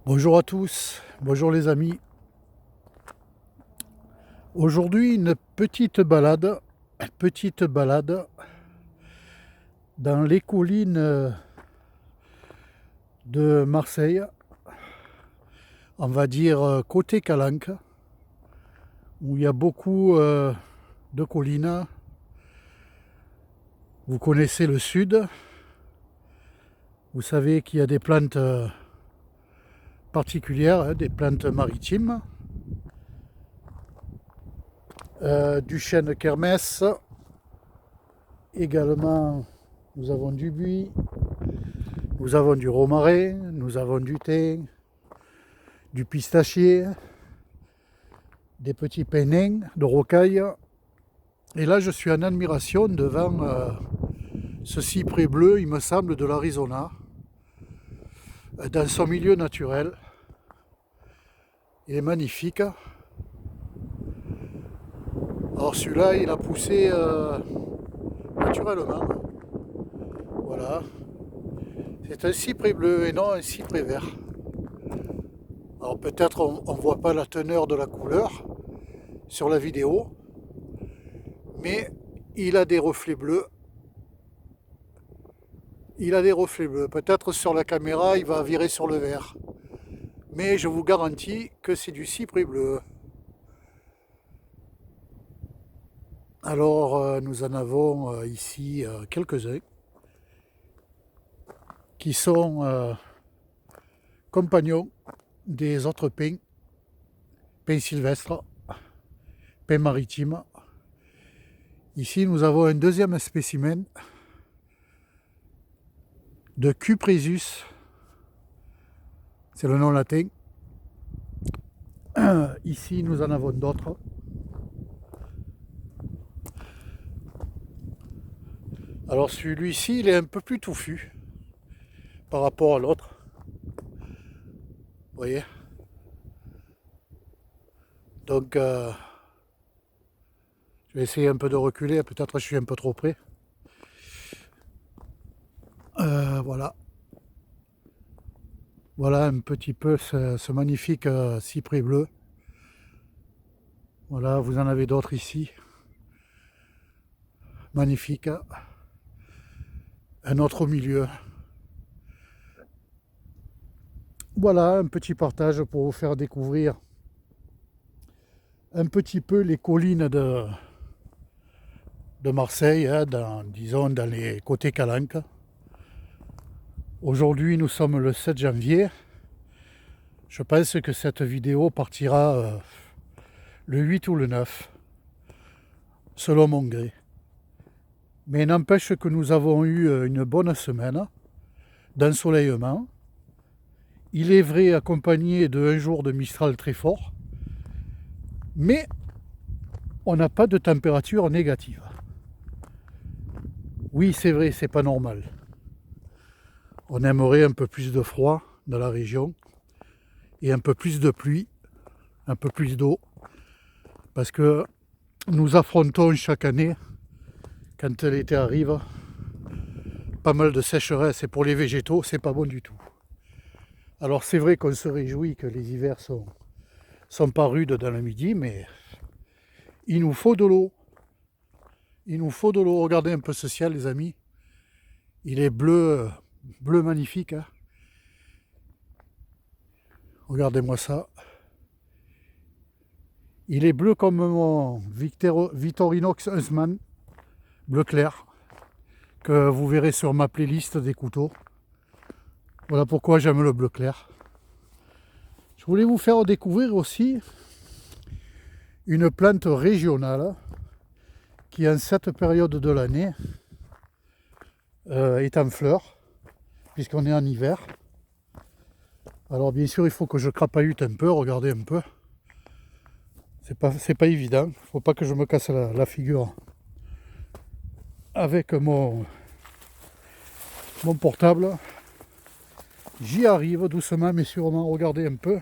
Bonjour à tous, bonjour les amis. Aujourd'hui une petite balade dans les collines de Marseille, on va dire côté Calanque, où il y a beaucoup de collines. Vous connaissez le sud, vous savez qu'il y a des plantes particulières, des plantes maritimes, du chêne kermès, également nous avons du buis, nous avons du romarin, nous avons du thym, du pistachier, des petits pins nains de rocaille. Et là, je suis en admiration devant ce cyprès bleu, il me semble, de l'Arizona, dans son milieu naturel. Il est magnifique. Alors celui-là, il a poussé naturellement. Voilà. C'est un cyprès bleu et non un cyprès vert. Alors peut-être on ne voit pas la teneur de la couleur sur la vidéo, mais il a des reflets bleus. Il a des reflets bleus. Peut-être sur la caméra, il va virer sur le vert. Mais je vous garantis que c'est du cyprès bleu. Alors nous en avons ici quelques-uns qui sont compagnons des autres pins sylvestres, pins maritimes. Ici nous avons un deuxième spécimen de Cupresus, c'est le nom latin. Ici nous en avons d'autres. Alors celui-ci il est un peu plus touffu par rapport à l'autre. Vous voyez. Donc je vais essayer un peu de reculer, peut-être je suis un peu trop près. Voilà. Voilà un petit peu ce magnifique cyprès bleu. Voilà, vous en avez d'autres ici. Magnifique. Un autre au milieu. Voilà, un petit partage pour vous faire découvrir un petit peu les collines de Marseille, disons dans les côtés Calanques. Aujourd'hui, nous sommes le 7 janvier. Je pense que cette vidéo partira le 8 ou le 9, selon mon gré. Mais n'empêche que nous avons eu une bonne semaine d'ensoleillement. Il est vrai accompagné d'un jour de Mistral très fort, mais on n'a pas de température négative. Oui, c'est vrai, c'est pas normal. On aimerait un peu plus de froid dans la région et un peu plus de pluie, un peu plus d'eau, parce que nous affrontons chaque année, quand l'été arrive, pas mal de sécheresse et pour les végétaux, c'est pas bon du tout. Alors c'est vrai qu'on se réjouit que les hivers sont pas rudes dans le midi, mais il nous faut de l'eau. Il nous faut de l'eau. Regardez un peu ce ciel, les amis. Il est bleu, bleu magnifique. Hein. Regardez-moi ça. Il est bleu comme mon Victorinox Huntsman, bleu clair, que vous verrez sur ma playlist des couteaux. Voilà pourquoi j'aime le bleu clair. Je voulais vous faire découvrir aussi une plante régionale qui en cette période de l'année est en fleurs, puisqu'on est en hiver. Alors bien sûr il faut que je crapahute un peu, regardez un peu. C'est pas évident, faut pas que je me casse la figure avec mon portable. J'y arrive doucement mais sûrement, regardez un peu.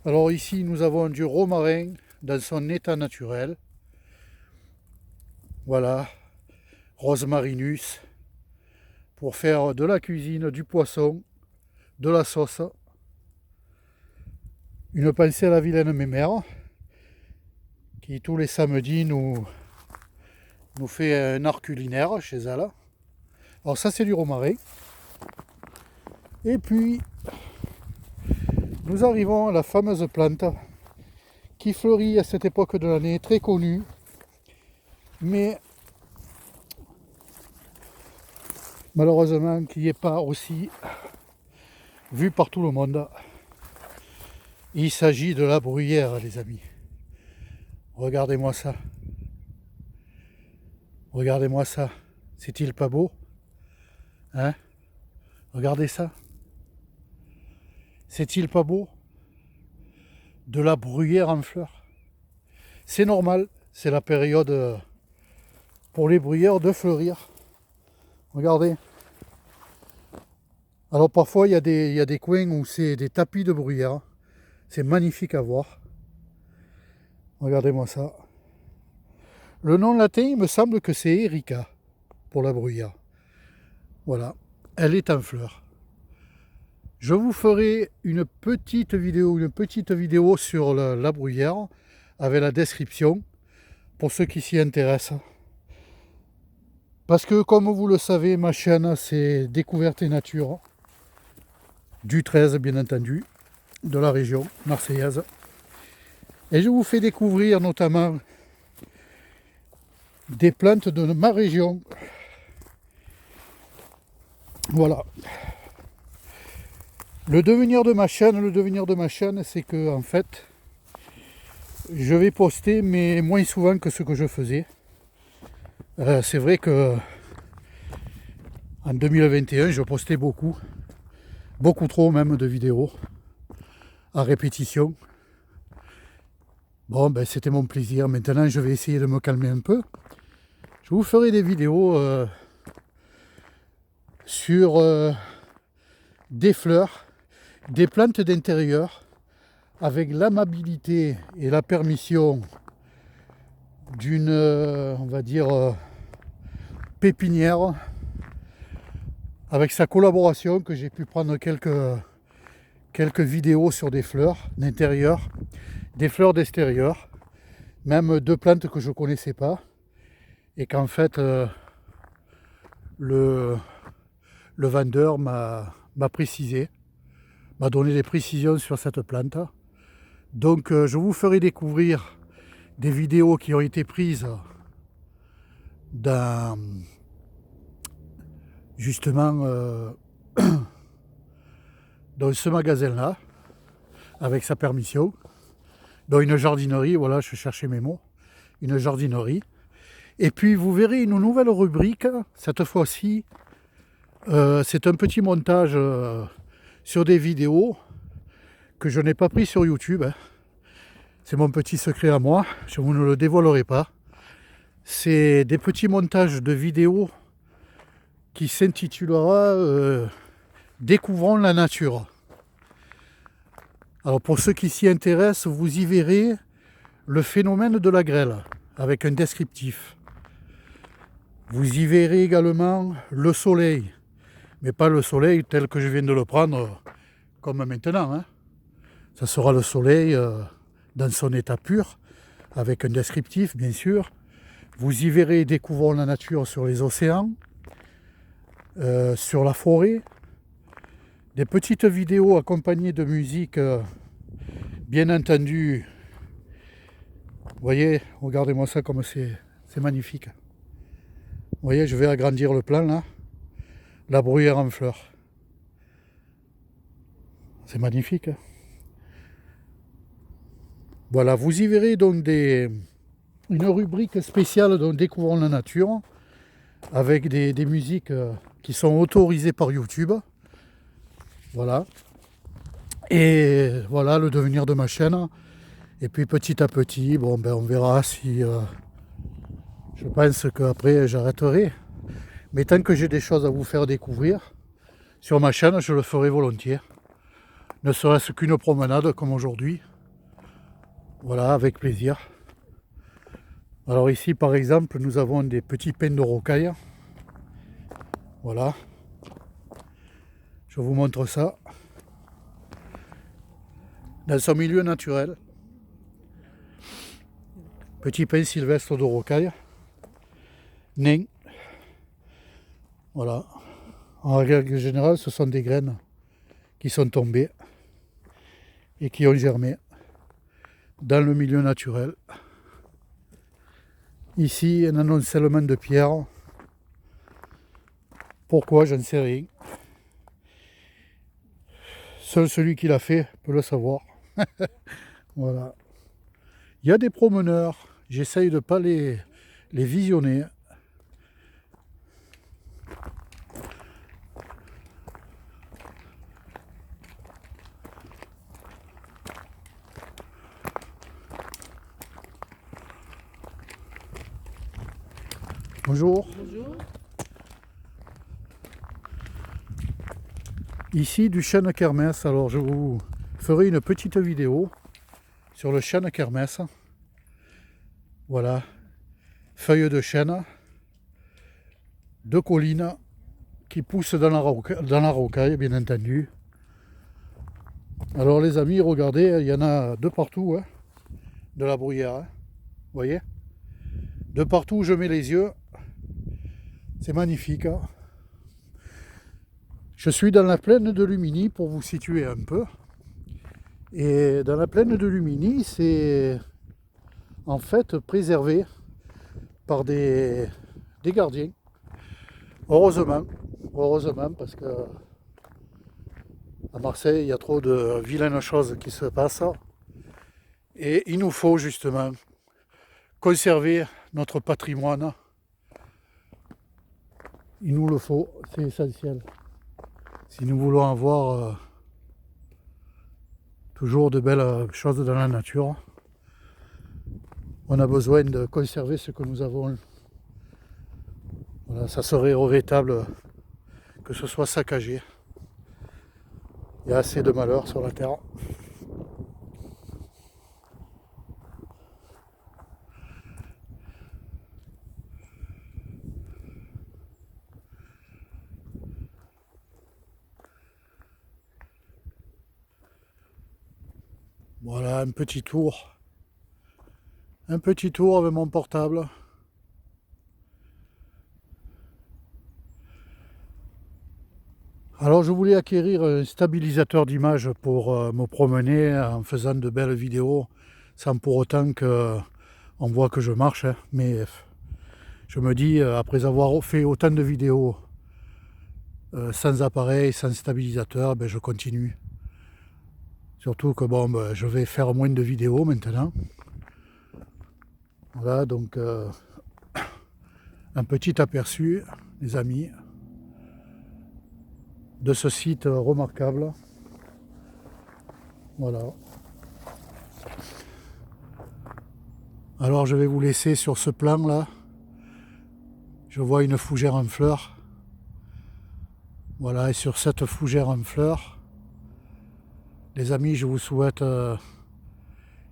Alors ici nous avons du romarin dans son état naturel. Voilà, rosmarinus, pour faire de la cuisine, du poisson, de la sauce. Une pensée à la vilaine mémère qui tous les samedis nous fait un art culinaire chez elle. Alors ça c'est du romarin. Et puis nous arrivons à la fameuse plante qui fleurit à cette époque de l'année, très connue, mais malheureusement qui n'est pas aussi vue par tout le monde. Il s'agit de la bruyère, les amis. Regardez-moi ça. Regardez-moi ça. C'est-il pas beau? Hein? Regardez ça. C'est-il pas beau? De la bruyère en fleurs. C'est normal, c'est la période pour les bruyères de fleurir. Regardez. Alors parfois il y a des coins où c'est des tapis de bruyère. C'est magnifique à voir. Regardez-moi ça. Le nom latin, il me semble que c'est Erica pour la bruyère. Voilà, elle est en fleurs. Je vous ferai une petite vidéo sur la bruyère avec la description pour ceux qui s'y intéressent. Parce que comme vous le savez, ma chaîne c'est Découverte et Nature, du 13 bien entendu, de la région marseillaise. Et je vous fais découvrir notamment des plantes de ma région. Voilà. Le devenir de ma chaîne, c'est que en fait, je vais poster, mais moins souvent que ce que je faisais. C'est vrai que en 2021, je postais beaucoup trop même de vidéos à répétition. Bon, ben c'était mon plaisir. Maintenant, je vais essayer de me calmer un peu. Je vous ferai des vidéos sur des fleurs, des plantes d'intérieur, avec l'amabilité et la permission d'une, on va dire, pépinière, avec sa collaboration que j'ai pu prendre quelques vidéos sur des fleurs d'intérieur, des fleurs d'extérieur, même deux plantes que je ne connaissais pas, et qu'en fait le vendeur m'a précisé, m'a donné des précisions sur cette plante. Donc je vous ferai découvrir des vidéos qui ont été prises dans justement dans ce magasin-là, avec sa permission, dans une jardinerie, voilà, je cherchais mes mots, une jardinerie. Et puis vous verrez une nouvelle rubrique, cette fois-ci, c'est un petit montage sur des vidéos que je n'ai pas pris sur YouTube. C'est mon petit secret à moi, je vous ne le dévoilerai pas. C'est des petits montages de vidéos qui s'intitulera Découvrons la nature. Alors pour ceux qui s'y intéressent, vous y verrez le phénomène de la grêle avec un descriptif. Vous y verrez également le soleil, mais pas le soleil tel que je viens de le prendre comme maintenant. Hein. Ça sera le soleil dans son état pur, avec un descriptif bien sûr. Vous y verrez Découvrons la nature sur les océans, sur la forêt, des petites vidéos accompagnées de musique, bien entendu. Vous voyez, regardez-moi ça comme c'est magnifique. Vous voyez, je vais agrandir le plan là. La bruyère en fleurs. C'est magnifique. Hein. Voilà, vous y verrez donc une rubrique spéciale dont Découvrons la nature, avec des musiques qui sont autorisées par YouTube. Voilà. Et voilà le devenir de ma chaîne. Et puis petit à petit, bon ben on verra si je pense qu'après j'arrêterai. Mais tant que j'ai des choses à vous faire découvrir sur ma chaîne, je le ferai volontiers. Ne serait-ce qu'une promenade comme aujourd'hui. Voilà, avec plaisir. Alors ici par exemple, nous avons des petits pins de rocaille. Voilà. Je vous montre ça. dans son milieu naturel. Petit pin sylvestre de rocaille, nain. Voilà. En règle générale, ce sont des graines qui sont tombées et qui ont germé dans le milieu naturel. Ici, un amoncellement de pierres. Pourquoi, j'en sais rien. Seul celui qui l'a fait peut le savoir. Voilà. Il y a des promeneurs. J'essaye de ne pas les visionner. Bonjour. Bonjour. Ici du chêne kermès. Alors je vous ferai une petite vidéo sur le chêne kermès. Voilà. Feuilles de chêne, de collines qui poussent dans la rocaille, bien entendu. Alors les amis, regardez, il y en a de partout, hein, de la bruyère. Hein, vous voyez? De partout où je mets les yeux. C'est magnifique. Hein. Je suis dans la plaine de Lumini pour vous situer un peu. Et dans la plaine de Lumini, c'est en fait préservé par des gardiens. Heureusement parce que à Marseille, il y a trop de vilaines choses qui se passent. Et il nous faut justement conserver notre patrimoine. Il nous le faut, c'est essentiel. Si nous voulons avoir toujours de belles choses dans la nature, on a besoin de conserver ce que nous avons. Voilà, ça serait regrettable que ce soit saccagé. Il y a assez de malheurs sur la terre. Voilà, un petit tour avec mon portable. Alors je voulais acquérir un stabilisateur d'image pour me promener en faisant de belles vidéos sans pour autant qu'on voit que je marche. Hein. Mais je me dis, après avoir fait autant de vidéos sans appareil, sans stabilisateur, ben, je continue. Surtout que bon, ben, je vais faire moins de vidéos maintenant. Voilà, donc un petit aperçu, les amis, de ce site remarquable. Voilà. Alors je vais vous laisser sur ce plan là. Je vois une fougère en fleurs. Voilà, et sur cette fougère en fleurs, les amis, je vous souhaite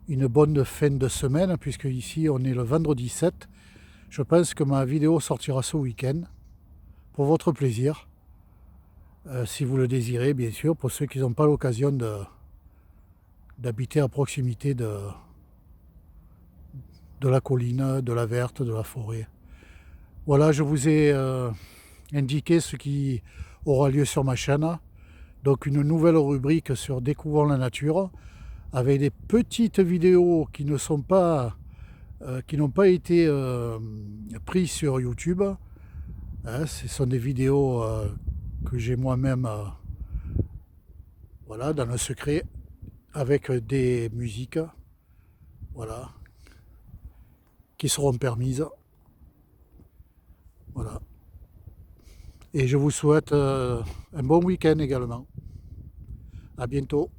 une bonne fin de semaine, puisque ici on est le vendredi 7. Je pense que ma vidéo sortira ce week-end, pour votre plaisir. Si vous le désirez, bien sûr, pour ceux qui n'ont pas l'occasion d'habiter à proximité de la colline, de la verte, de la forêt. Voilà, je vous ai indiqué ce qui aura lieu sur ma chaîne. Donc une nouvelle rubrique sur Découvrons la nature, avec des petites vidéos qui ne sont pas, qui n'ont pas été prises sur YouTube. Hein, ce sont des vidéos que j'ai moi-même, voilà, dans le secret, avec des musiques, voilà, qui seront permises. Voilà. Et je vous souhaite un bon week-end également. À bientôt.